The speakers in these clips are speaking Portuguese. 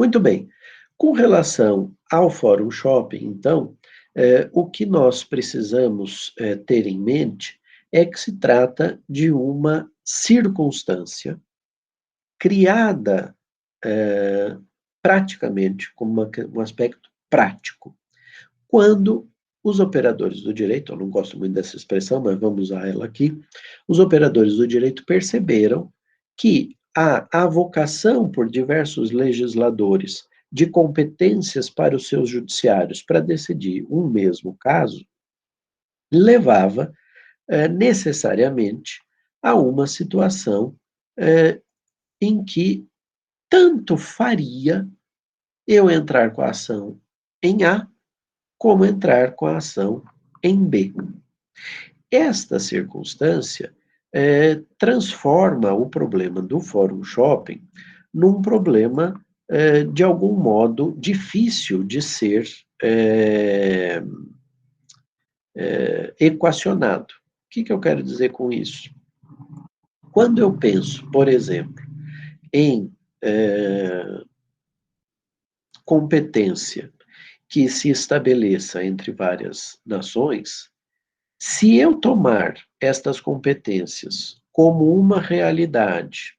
Muito bem. Com relação ao Fórum Shopping, então, o que nós precisamos ter em mente é que se trata de uma circunstância criada praticamente como um aspecto prático. Quando os operadores do direito, eu não gosto muito dessa expressão, mas vamos usar ela aqui, os operadores do direito perceberam que a avocação por diversos legisladores de competências para os seus judiciários para decidir um mesmo caso levava necessariamente a uma situação em que tanto faria eu entrar com a ação em A como entrar com a ação em B. Esta circunstância transforma o problema do Fórum Shopping num problema, de algum modo, difícil de ser equacionado. O que eu quero dizer com isso? Quando eu penso, por exemplo, em competência que se estabeleça entre várias nações, se eu tomar estas competências como uma realidade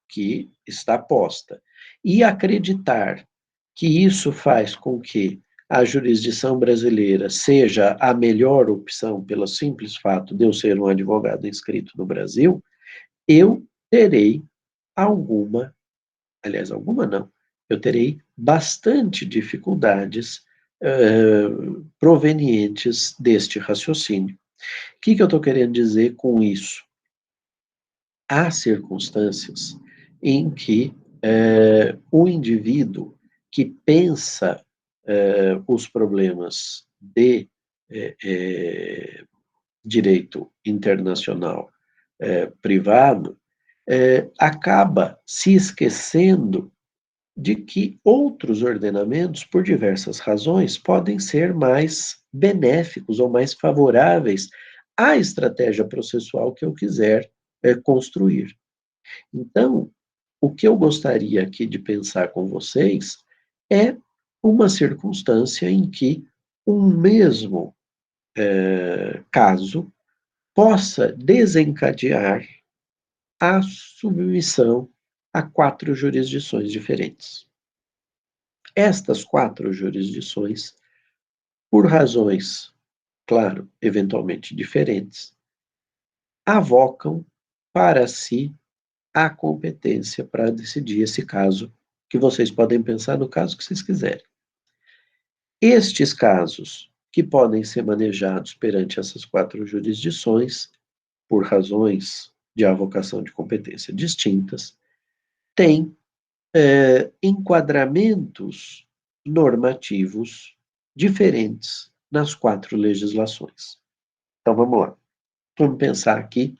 que está posta e acreditar que isso faz com que a jurisdição brasileira seja a melhor opção pelo simples fato de eu ser um advogado inscrito no Brasil, eu terei alguma, aliás, alguma não, eu terei bastante dificuldades provenientes deste raciocínio. O que eu estou querendo dizer com isso? Há circunstâncias em que o indivíduo que pensa os problemas de direito internacional privado acaba se esquecendo de que outros ordenamentos, por diversas razões, podem ser mais benéficos ou mais favoráveis à estratégia processual que eu quiser construir. Então, o que eu gostaria aqui de pensar com vocês é uma circunstância em que um mesmo caso possa desencadear a submissão a 4 jurisdições diferentes. Estas 4 jurisdições, por razões, claro, eventualmente diferentes, avocam para si a competência para decidir esse caso, que vocês podem pensar no caso que vocês quiserem. Estes casos, que podem ser manejados perante essas 4 jurisdições, por razões de avocação de competência distintas, têm enquadramentos normativos diferentes nas 4 legislações. Então, vamos lá. Vamos pensar aqui.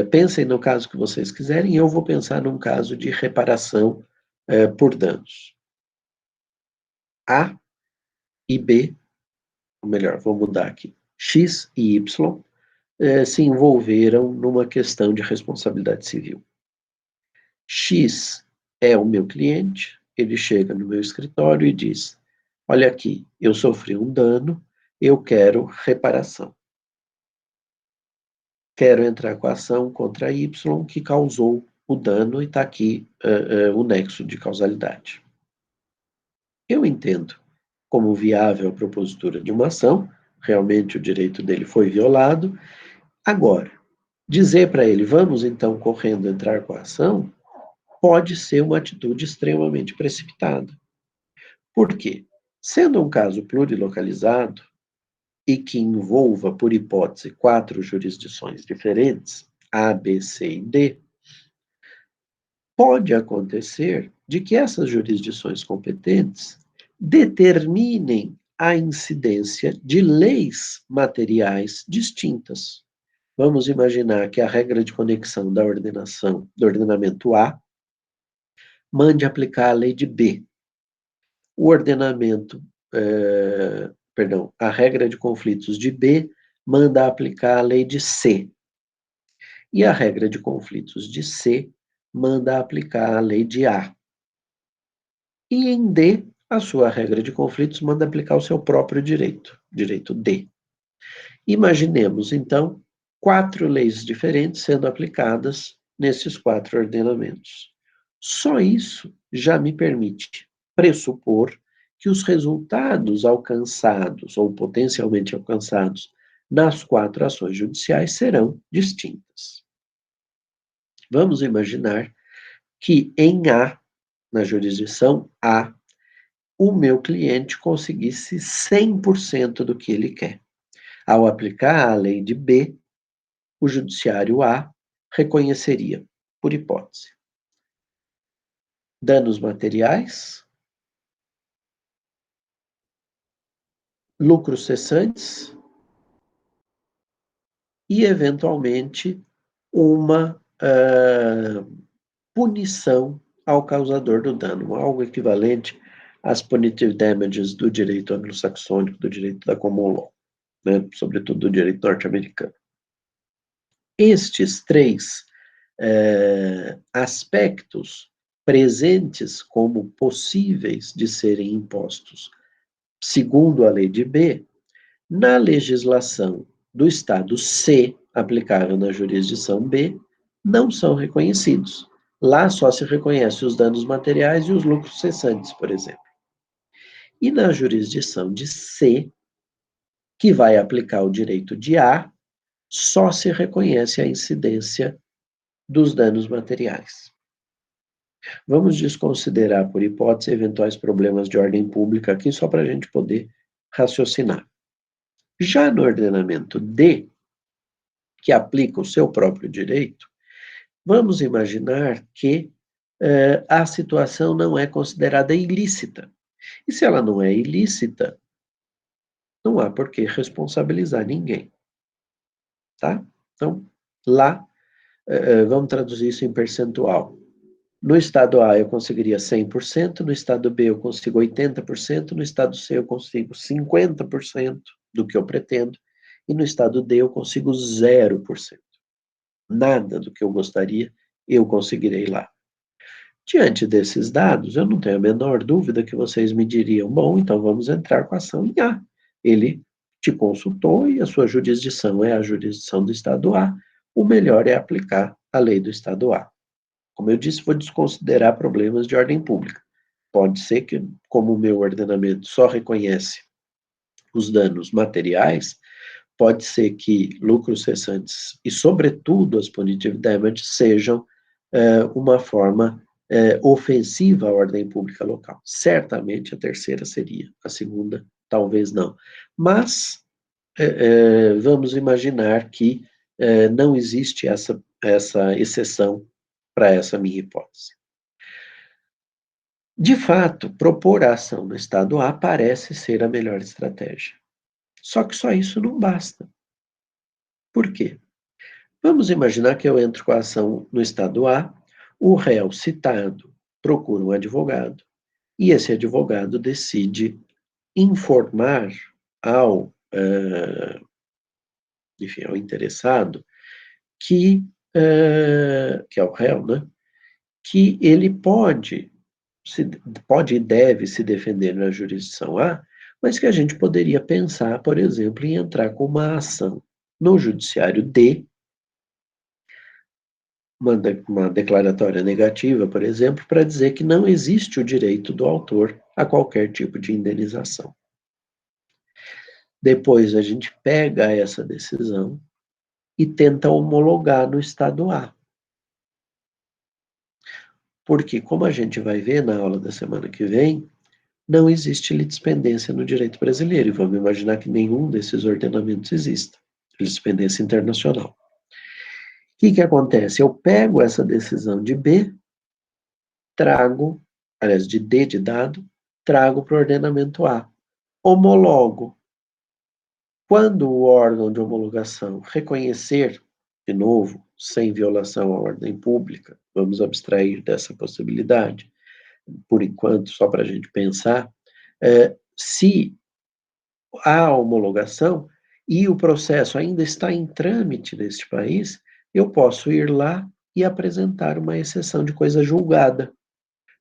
Pensem no caso que vocês quiserem, eu vou pensar num caso de reparação por danos. A e B, ou melhor, vou mudar aqui. X e Y se envolveram numa questão de responsabilidade civil. X é o meu cliente, ele chega no meu escritório e diz: olha aqui, eu sofri um dano, eu quero reparação. Quero entrar com a ação contra Y que causou o dano e está aqui o nexo de causalidade. Eu entendo como viável a propositura de uma ação, realmente o direito dele foi violado. Agora, dizer para ele, vamos então correndo entrar com a ação, pode ser uma atitude extremamente precipitada. Por quê? Sendo um caso plurilocalizado e que envolva, por hipótese, 4 jurisdições diferentes, A, B, C e D, pode acontecer de que essas jurisdições competentes determinem a incidência de leis materiais distintas. Vamos imaginar que a regra de conexão da ordenação, do ordenamento A, mande aplicar a lei de B. O ordenamento, a regra de conflitos de B manda aplicar a lei de C. E a regra de conflitos de C manda aplicar a lei de A. E em D, a sua regra de conflitos manda aplicar o seu próprio direito, direito D. Imaginemos, então, 4 leis diferentes sendo aplicadas nesses 4 ordenamentos. Só isso já me permite pressupor que os resultados alcançados ou potencialmente alcançados nas 4 ações judiciais serão distintas. Vamos imaginar que em A, na jurisdição A, o meu cliente conseguisse 100% do que ele quer. Ao aplicar a lei de B, o judiciário A reconheceria, por hipótese, danos materiais, lucros cessantes e, eventualmente, uma punição ao causador do dano, algo equivalente às punitive damages do direito anglo-saxônico, do direito da common law, né? Sobretudo do direito norte-americano. Estes 3 aspectos presentes como possíveis de serem impostos, segundo a lei de B, na legislação do estado C, aplicável na jurisdição B, não são reconhecidos. Lá só se reconhece os danos materiais e os lucros cessantes, por exemplo. E na jurisdição de C, que vai aplicar o direito de A, só se reconhece a incidência dos danos materiais. Vamos desconsiderar, por hipótese, eventuais problemas de ordem pública aqui, só para a gente poder raciocinar. Já no ordenamento D, que aplica o seu próprio direito, vamos imaginar que a situação não é considerada ilícita. E se ela não é ilícita, não há por que responsabilizar ninguém. Tá? Então, lá, vamos traduzir isso em percentual. No estado A eu conseguiria 100%, no estado B eu consigo 80%, no estado C eu consigo 50% do que eu pretendo, e no estado D eu consigo 0%. Nada do que eu gostaria eu conseguirei lá. Diante desses dados, eu não tenho a menor dúvida que vocês me diriam, bom, então vamos entrar com a ação em A. Ele te consultou e a sua jurisdição é a jurisdição do estado A, o melhor é aplicar a lei do estado A. Como eu disse, vou desconsiderar problemas de ordem pública. Pode ser que, como o meu ordenamento só reconhece os danos materiais, pode ser que lucros cessantes e, sobretudo, as punitive damages sejam uma forma ofensiva à ordem pública local. Certamente a terceira seria, a segunda talvez não. Mas vamos imaginar que não existe essa exceção para essa minha hipótese. De fato, propor a ação no estado A parece ser a melhor estratégia. Só que só isso não basta. Por quê? Vamos imaginar que eu entro com a ação no estado A, o réu citado procura um advogado, e esse advogado decide informar ao, enfim, ao interessado que é o réu, né, que ele pode e deve se defender na jurisdição A, mas que a gente poderia pensar, por exemplo, em entrar com uma ação no judiciário D, uma declaratória negativa, por exemplo, para dizer que não existe o direito do autor a qualquer tipo de indenização. Depois a gente pega essa decisão e tenta homologar no estado A. Porque, como a gente vai ver na aula da semana que vem, não existe litispendência no direito brasileiro, e vamos imaginar que nenhum desses ordenamentos exista, litispendência internacional. O que acontece? Eu pego essa decisão de B, trago, aliás, de D de dado, trago para o ordenamento A. Homologo. Quando o órgão de homologação reconhecer, de novo, sem violação à ordem pública, vamos abstrair dessa possibilidade, por enquanto, só para a gente pensar, se há homologação e o processo ainda está em trâmite neste país, eu posso ir lá e apresentar uma exceção de coisa julgada.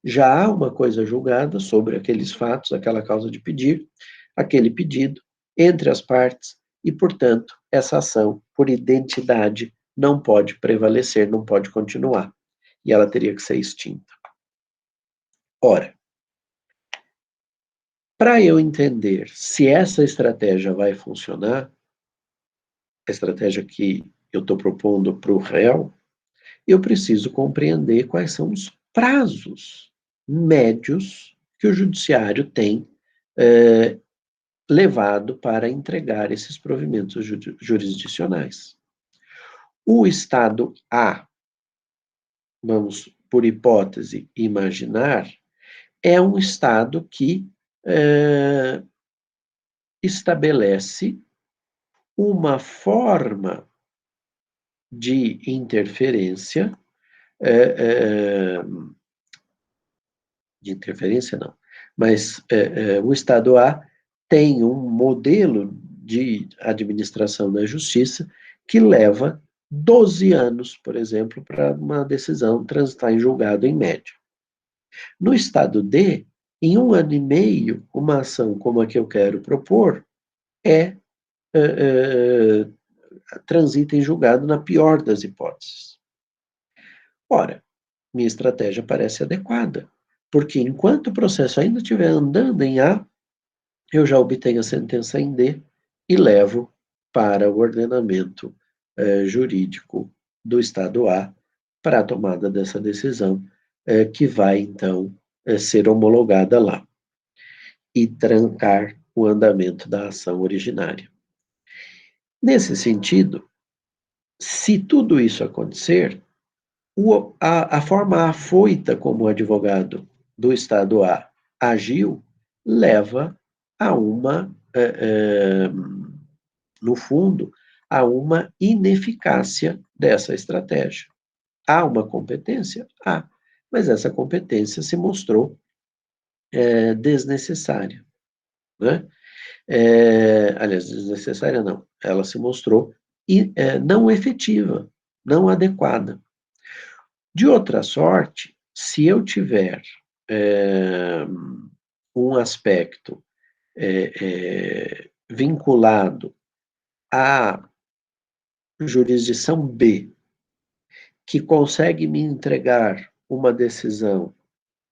Já há uma coisa julgada sobre aqueles fatos, aquela causa de pedir, aquele pedido, entre as partes, e, portanto, essa ação, por identidade, não pode prevalecer, não pode continuar. E ela teria que ser extinta. Ora, para eu entender se essa estratégia vai funcionar, a estratégia que eu estou propondo para o réu, eu preciso compreender quais são os prazos médios que o judiciário tem levado para entregar esses provimentos jurisdicionais. O Estado A, vamos, por hipótese, imaginar, é um Estado que estabelece uma forma de interferência, de interferência não, mas o Estado A tem um modelo de administração da justiça que leva 12 anos, por exemplo, para uma decisão transitar em julgado em média. No Estado D, em 1 ano e meio, uma ação como a que eu quero propor transita em julgado na pior das hipóteses. Ora, minha estratégia parece adequada, porque enquanto o processo ainda estiver andando em A, eu já obtenho a sentença em D e levo para o ordenamento jurídico do Estado A para a tomada dessa decisão, que vai, então, ser homologada lá e trancar o andamento da ação originária. Nesse sentido, se tudo isso acontecer, a forma afoita como o advogado do Estado A agiu leva a uma, no fundo, a uma ineficácia dessa estratégia. Há uma competência? Há, mas essa competência se mostrou desnecessária, né? Aliás, desnecessária não, ela se mostrou não efetiva, não adequada. De outra sorte, se eu tiver um aspecto vinculado à jurisdição B, que consegue me entregar uma decisão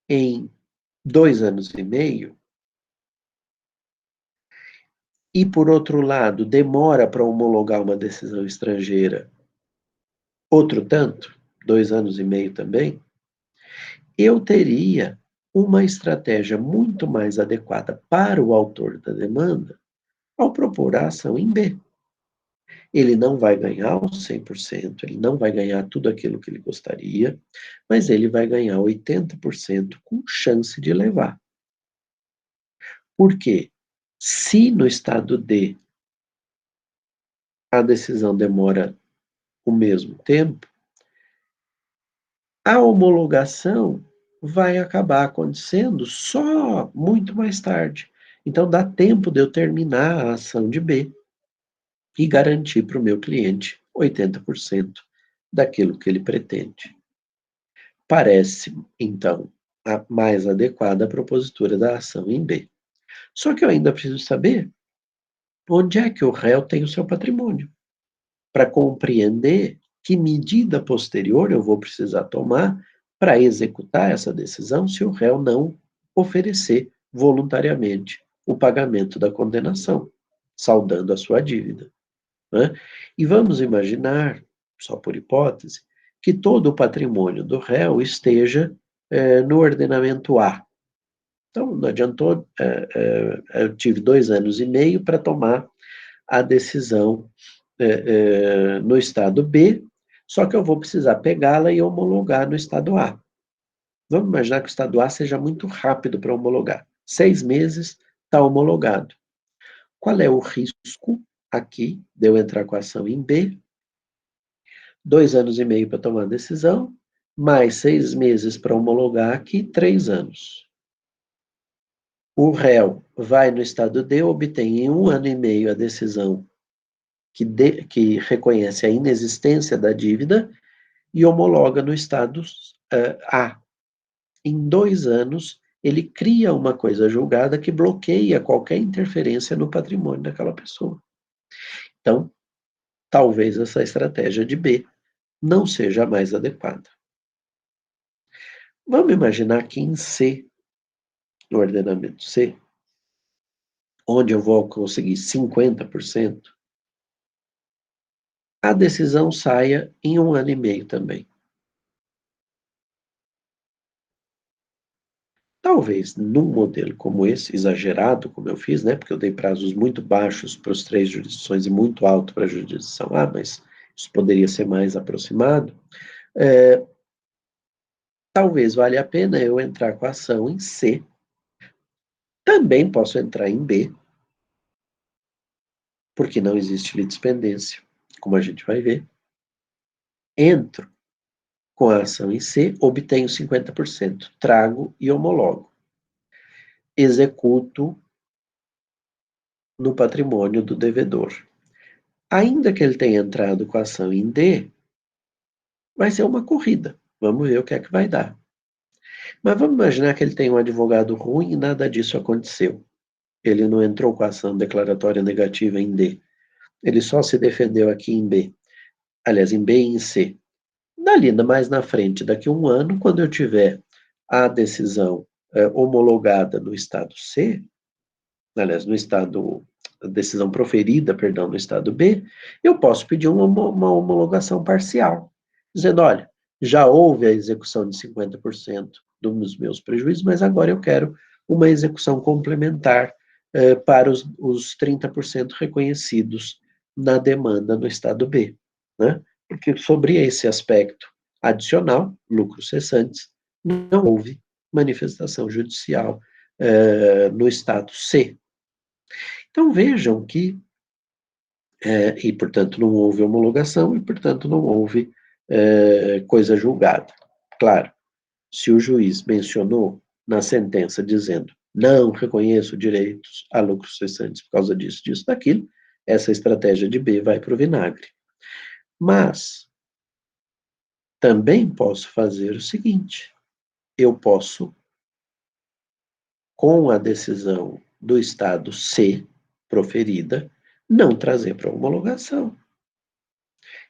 em 2 anos e meio, e, por outro lado, demora para homologar uma decisão estrangeira outro tanto, 2 anos e meio também, eu teria uma estratégia muito mais adequada para o autor da demanda ao propor a ação em B. Ele não vai ganhar os 100%, ele não vai ganhar tudo aquilo que ele gostaria, mas ele vai ganhar 80% com chance de levar. Por quê? Se no estado D a decisão demora o mesmo tempo, a homologação vai acabar acontecendo só muito mais tarde. Então, dá tempo de eu terminar a ação de B e garantir para o meu cliente 80% daquilo que ele pretende. Parece, então, a mais adequada a propositura da ação em B. Só que eu ainda preciso saber onde é que o réu tem o seu patrimônio, para compreender que medida posterior eu vou precisar tomar para executar essa decisão se o réu não oferecer voluntariamente o pagamento da condenação, saldando a sua dívida, né? E vamos imaginar, só por hipótese, que todo o patrimônio do réu esteja no ordenamento A. Então, não adiantou, eu tive 2 anos e meio para tomar a decisão no estado B, só que eu vou precisar pegá-la e homologar no estado A. Vamos imaginar que o estado A seja muito rápido para homologar. 6 meses está homologado. Qual é o risco aqui de eu entrar com a ação em B? 2 anos e meio para tomar a decisão, mais 6 meses para homologar aqui, 3 anos. O réu vai no estado D, obtém em 1 ano e meio a decisão que reconhece a inexistência da dívida e homologa no estado A. em 2 anos, ele cria uma coisa julgada que bloqueia qualquer interferência no patrimônio daquela pessoa. Então, talvez essa estratégia de B não seja a mais adequada. Vamos imaginar que em C, no ordenamento C, onde eu vou conseguir 50%, a decisão saia em 1 ano e meio também. Talvez num modelo como esse, exagerado, como eu fiz, né, porque eu dei prazos muito baixos para as 3 jurisdições e muito alto para a jurisdição A, mas isso poderia ser mais aproximado, talvez valha a pena eu entrar com a ação em C, também posso entrar em B, porque não existe litispendência, como a gente vai ver. Entro com a ação em C, obtenho 50%, trago e homologo. Executo no patrimônio do devedor. Ainda que ele tenha entrado com a ação em D, vai ser uma corrida. Vamos ver o que é que vai dar. Mas vamos imaginar que ele tem um advogado ruim e nada disso aconteceu. Ele não entrou com a ação declaratória negativa em D. Ele só se defendeu aqui em B. Aliás, em B e em C. Dali, mais na frente, daqui a 1 ano, quando eu tiver a decisão homologada no estado C, aliás, no estado, a decisão proferida, perdão, no estado B, eu posso pedir uma homologação parcial, dizendo, olha, já houve a execução de 50% dos meus prejuízos, mas agora eu quero uma execução complementar para os 30% reconhecidos na demanda no estado B, né? Porque sobre esse aspecto adicional, lucros cessantes, não houve manifestação judicial no estado C. Então vejam que, e portanto não houve homologação e portanto não houve coisa julgada. Claro, se o juiz mencionou na sentença dizendo não reconheço direitos a lucros cessantes por causa disso, disso, daquilo, essa estratégia de B vai para o vinagre. Mas também posso fazer o seguinte, eu posso, com a decisão do estado C proferida, não trazer para homologação.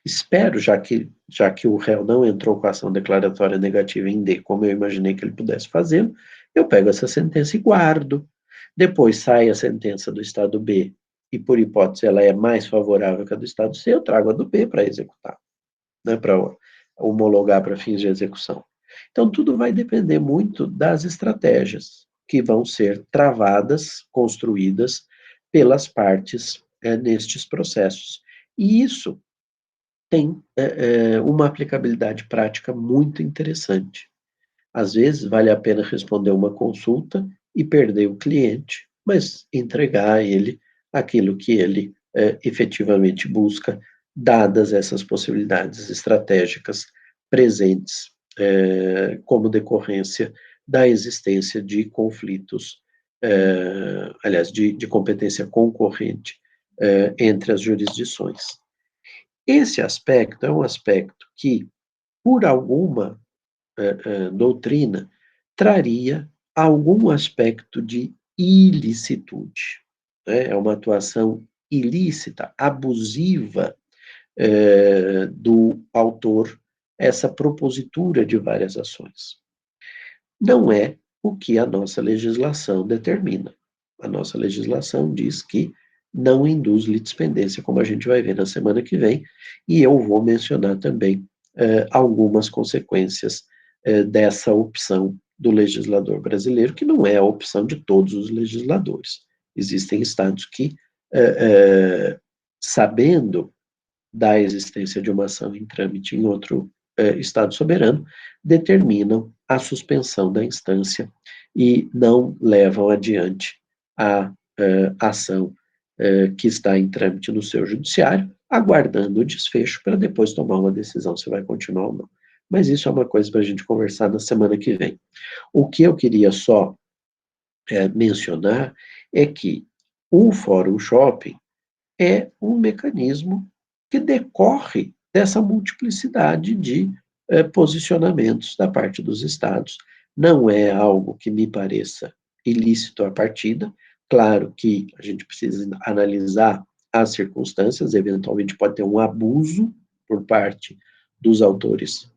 Espero, já que o réu não entrou com a ação declaratória negativa em D, como eu imaginei que ele pudesse fazê-lo, eu pego essa sentença e guardo. Depois sai a sentença do estado B, e por hipótese ela é mais favorável que a do estado C, eu trago a do B para executar, né, para homologar para fins de execução. Então, tudo vai depender muito das estratégias que vão ser travadas, construídas pelas partes nestes processos. E isso tem uma aplicabilidade prática muito interessante. Às vezes, vale a pena responder uma consulta e perder o cliente, mas entregar a ele aquilo que ele efetivamente busca, dadas essas possibilidades estratégicas presentes como decorrência da existência de conflitos, aliás, de competência concorrente entre as jurisdições. Esse aspecto é um aspecto que, por alguma doutrina, traria algum aspecto de ilicitude, né? É uma atuação ilícita, abusiva do autor, essa propositura de várias ações. Não é o que a nossa legislação determina. A nossa legislação diz que não induz litispendência, como a gente vai ver na semana que vem, e eu vou mencionar também algumas consequências dessa opção do legislador brasileiro, que não é a opção de todos os legisladores. Existem estados que, sabendo da existência de uma ação em trâmite em outro Estado soberano, determinam a suspensão da instância e não levam adiante a ação que está em trâmite no seu judiciário, aguardando o desfecho para depois tomar uma decisão se vai continuar ou não. Mas isso é uma coisa para a gente conversar na semana que vem. O que eu queria só mencionar é que o Fórum Shopping é um mecanismo que decorre dessa multiplicidade de posicionamentos da parte dos estados não é algo que me pareça ilícito à partida. Claro que a gente precisa analisar as circunstâncias, eventualmente pode ter um abuso por parte dos autores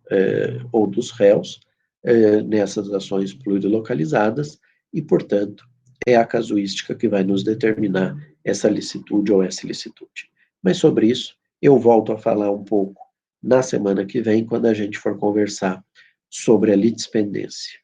ou dos réus nessas ações plurilocalizadas e, portanto, é a casuística que vai nos determinar essa licitude ou essa ilicitude. Mas sobre isso, eu volto a falar um pouco na semana que vem, quando a gente for conversar sobre a litispendência.